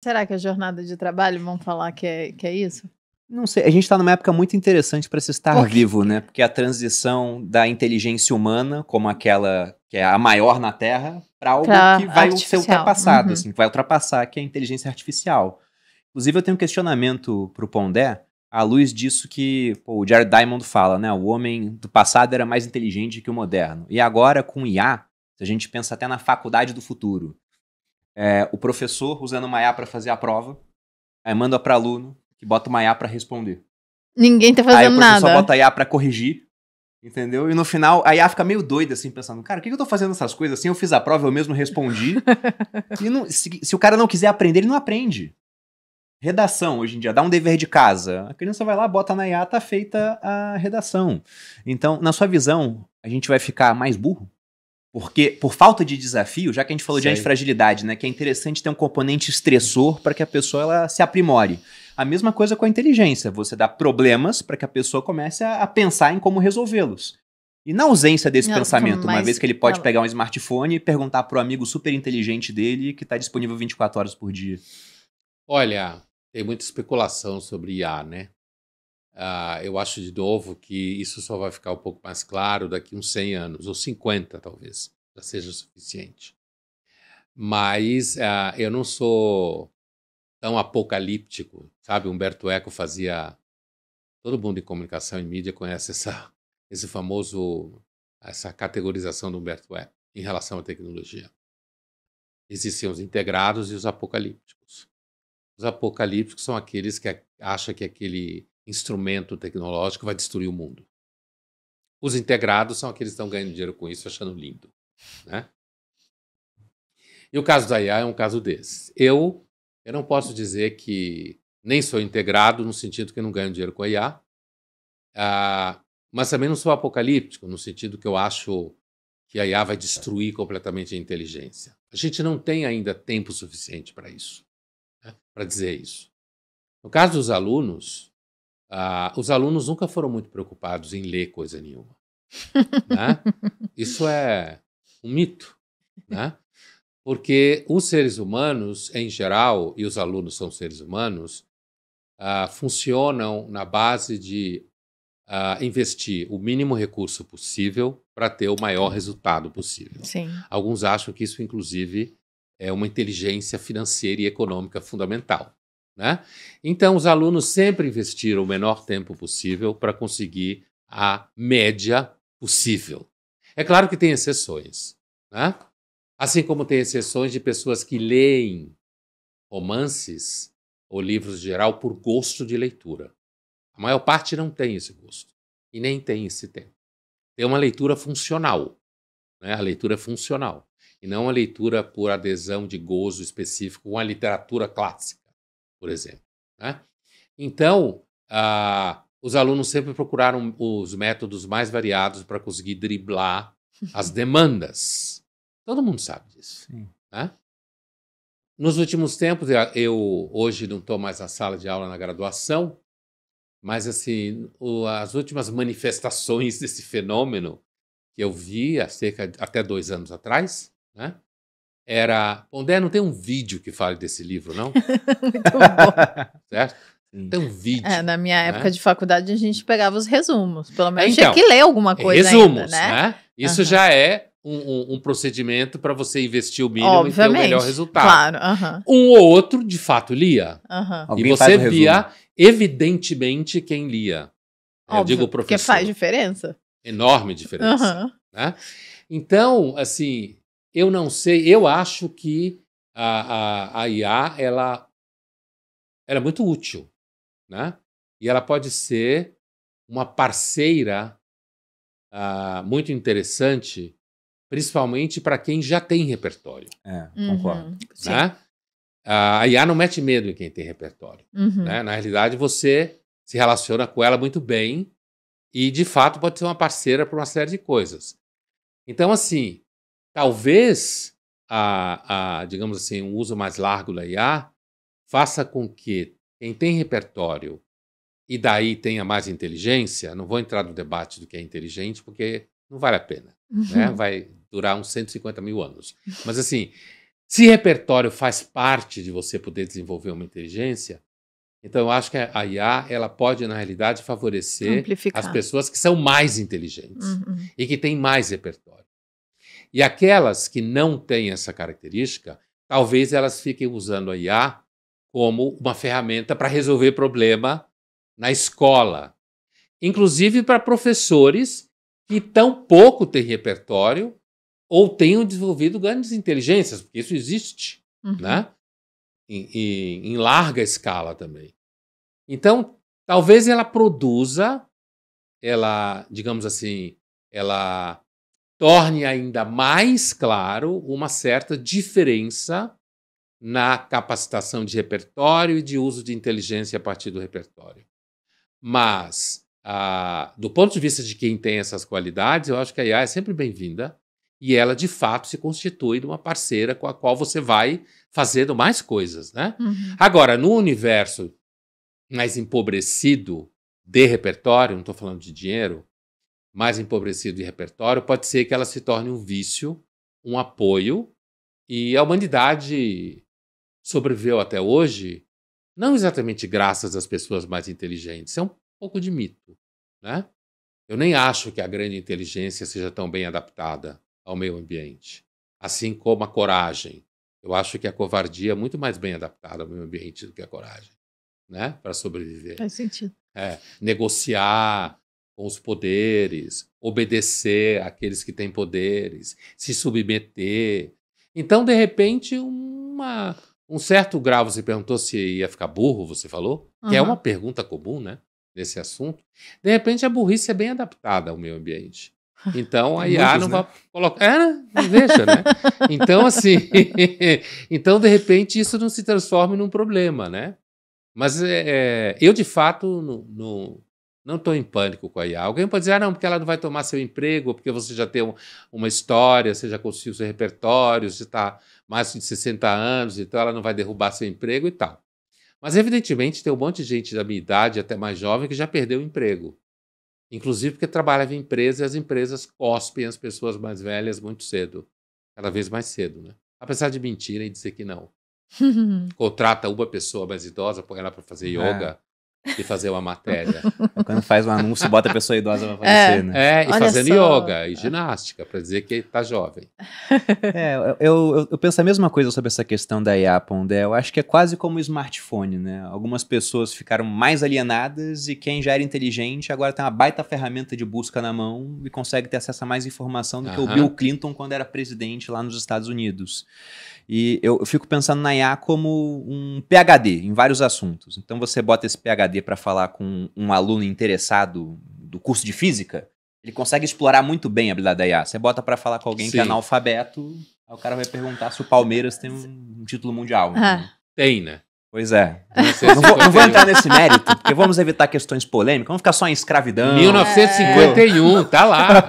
Será que a jornada de trabalho vão falar que é isso? Não sei, a gente está numa época muito interessante para se estar Por quê? vivo, né? Porque a transição da inteligência humana, como aquela que é a maior na Terra, para algo Pra que vai ser artificial. ultrapassado, Uhum. assim, que vai ultrapassar, que é a inteligência artificial. Inclusive, eu tenho um questionamento pro Pondé, à luz disso que o Jared Diamond fala, né? O homem do passado era mais inteligente que o moderno. E agora, com IA, se a gente pensa até na faculdade do futuro, o professor usando uma IA para fazer a prova, aí manda para aluno que bota uma IA para responder. Ninguém tá Aí o fazendo professor nada. bota a IA pra corrigir, entendeu? E no final, a IA fica meio doida, assim, pensando, cara, por que eu tô fazendo essas coisas assim? Eu fiz a prova, eu mesmo respondi. E se o cara não quiser aprender, ele não aprende. Redação, hoje em dia, dá um dever de casa. A criança vai lá, bota na IA, tá feita a redação. Então, na sua visão, a gente vai ficar mais burro? Porque, por falta de desafio, já que a gente falou de antifragilidade, né? Que é interessante ter um componente estressor para que a pessoa ela se aprimore. A mesma coisa com a inteligência. Você dá problemas para que a pessoa comece a pensar em como resolvê-los. E na ausência desse Ela fica pensamento, uma mais- vez que ele pode ela- pegar um smartphone e perguntar pro amigo super inteligente dele que está disponível 24 horas por dia. Olha, tem muita especulação sobre IA, né? Eu acho, de novo, que isso só vai ficar um pouco mais claro daqui uns 100 anos, ou 50 talvez, já seja suficiente. Mas eu não sou tão apocalíptico, sabe? Humberto Eco fazia... Todo mundo em comunicação e mídia conhece essa categorização do Humberto Eco em relação à tecnologia. Existem os integrados e os apocalípticos. Os apocalípticos são aqueles que acham que aquele instrumento tecnológico vai destruir o mundo. Os integrados são aqueles que estão ganhando dinheiro com isso, achando lindo, né? E o caso da IA é um caso desses. Eu não posso dizer que nem sou integrado no sentido que eu não ganho dinheiro com a IA, mas também não sou apocalíptico no sentido que eu acho que a IA vai destruir completamente a inteligência. A gente não tem ainda tempo suficiente para isso, né? Para dizer isso. No caso dos alunos, os alunos nunca foram muito preocupados em ler coisa nenhuma, né? Isso é um mito, né? Porque os seres humanos, em geral, e os alunos são seres humanos, funcionam na base de investir o mínimo recurso possível para ter o maior resultado possível. Sim. Alguns acham que isso, inclusive, é uma inteligência financeira e econômica fundamental, né? Então, os alunos sempre investiram o menor tempo possível para conseguir a média possível. É claro que tem exceções, né? Assim como tem exceções de pessoas que leem romances ou livros em geral por gosto de leitura. A maior parte não tem esse gosto e nem tem esse tempo. Tem uma leitura funcional, né? A leitura é funcional e não a leitura por adesão de gozo específico com a literatura clássica, por exemplo, né? Então, os alunos sempre procuraram os métodos mais variados para conseguir driblar as demandas. Todo mundo sabe disso, né? Nos últimos tempos, eu hoje não estou mais na sala de aula na graduação, mas assim, as últimas manifestações desse fenômeno que eu vi até 2 anos atrás, né? Era... Pondé, não tem um vídeo que fale desse livro, não? Muito bom. Certo? Tem um vídeo. Na minha né? época de faculdade, a gente pegava os resumos. Pelo menos Então, tinha que ler alguma coisa resumos, ainda, né? Isso já é um procedimento para você investir o mínimo e ter o melhor resultado. Claro. Um ou outro, de fato, lia. Alguém E faz você o resumo. via, evidentemente, quem lia. Eu digo o professor. Porque faz diferença. Enorme diferença. Né? Então, assim, eu não sei, eu acho que a IA, ela é muito útil, né? E ela pode ser uma parceira muito interessante, principalmente para quem já tem repertório. Concordo. Né? A IA não mete medo em quem tem repertório. Né? Na realidade, você se relaciona com ela muito bem e, de fato, pode ser uma parceira para uma série de coisas. Então, assim, talvez, digamos assim, um uso mais largo da IA faça com que quem tem repertório e daí tenha mais inteligência, não vou entrar no debate do que é inteligente, porque não vale a pena. Né? Vai durar uns 150 mil anos. Mas, assim, Se repertório faz parte de você poder desenvolver uma inteligência, então eu acho que a IA ela pode, na realidade, favorecer Amplificar. as pessoas que são mais inteligentes Uhum. e que têm mais repertório. E aquelas que não têm essa característica, talvez elas fiquem usando a IA como uma ferramenta para resolver problema na escola. Inclusive para professores que tão pouco têm repertório ou tenham desenvolvido grandes inteligências, porque isso existe, Uhum. né? Em larga escala também. Então, talvez ela produza, ela, digamos assim, ela torne ainda mais claro uma certa diferença na capacitação de repertório e de uso de inteligência a partir do repertório. Mas, do ponto de vista de quem tem essas qualidades, eu acho que a IA é sempre bem-vinda e ela, de fato, se constitui uma parceira com a qual você vai fazendo mais coisas, né? Uhum. Agora, no universo mais empobrecido de repertório, não estou falando de dinheiro, mais empobrecido de repertório, pode ser que ela se torne um vício, um apoio, e a humanidade sobreviveu até hoje, não exatamente graças às pessoas mais inteligentes, é um pouco de mito, né? Eu nem acho que a grande inteligência seja tão bem adaptada ao meio ambiente, assim como a coragem. Eu acho que a covardia é muito mais bem adaptada ao meio ambiente do que a coragem, né? Para sobreviver. Faz sentido. Negociar com os poderes, obedecer àqueles que têm poderes, se submeter. Então, de repente, um certo grau, você perguntou se ia ficar burro, você falou, que é uma pergunta comum, né, nesse assunto. De repente, a burrice é bem adaptada ao meio ambiente. Então, a IA não vai colocar... Veja, né? Então, assim... então, de repente, isso não se transforma num problema, né? Mas eu, de fato, não estou em pânico com a IA. Alguém pode dizer, não, porque ela não vai tomar seu emprego, porque você já tem uma história, você já conseguiu seu repertório, você está mais de 60 anos, então ela não vai derrubar seu emprego e tal. Mas, evidentemente, tem um monte de gente da minha idade, até mais jovem, que já perdeu o emprego. Inclusive porque trabalhava em empresa e as empresas cospem as pessoas mais velhas muito cedo. Cada vez mais cedo, né? Apesar de mentirem e dizer que não. Contrata uma pessoa mais idosa, põe ela para fazer yoga e fazer uma matéria. Quando faz um anúncio, bota a pessoa idosa para aparecer, né? E fazendo yoga e ginástica, para dizer que está jovem. Eu penso a mesma coisa sobre essa questão da IA, Pondé. Eu acho que é quase como o smartphone, né? Algumas pessoas ficaram mais alienadas e quem já era inteligente agora tem uma baita ferramenta de busca na mão e consegue ter acesso a mais informação do que o Bill Clinton quando era presidente lá nos Estados Unidos. E eu fico pensando na IA como um PhD em vários assuntos. Então você bota esse PhD para falar com um aluno interessado do curso de física, ele consegue explorar muito bem a habilidade da IA. Você bota para falar com alguém que é analfabeto, aí o cara vai perguntar se o Palmeiras tem um título mundial. Né? Tem, né? Pois é. Não vou entrar nesse mérito, porque vamos evitar questões polêmicas, vamos ficar só em escravidão. 1951, tá lá.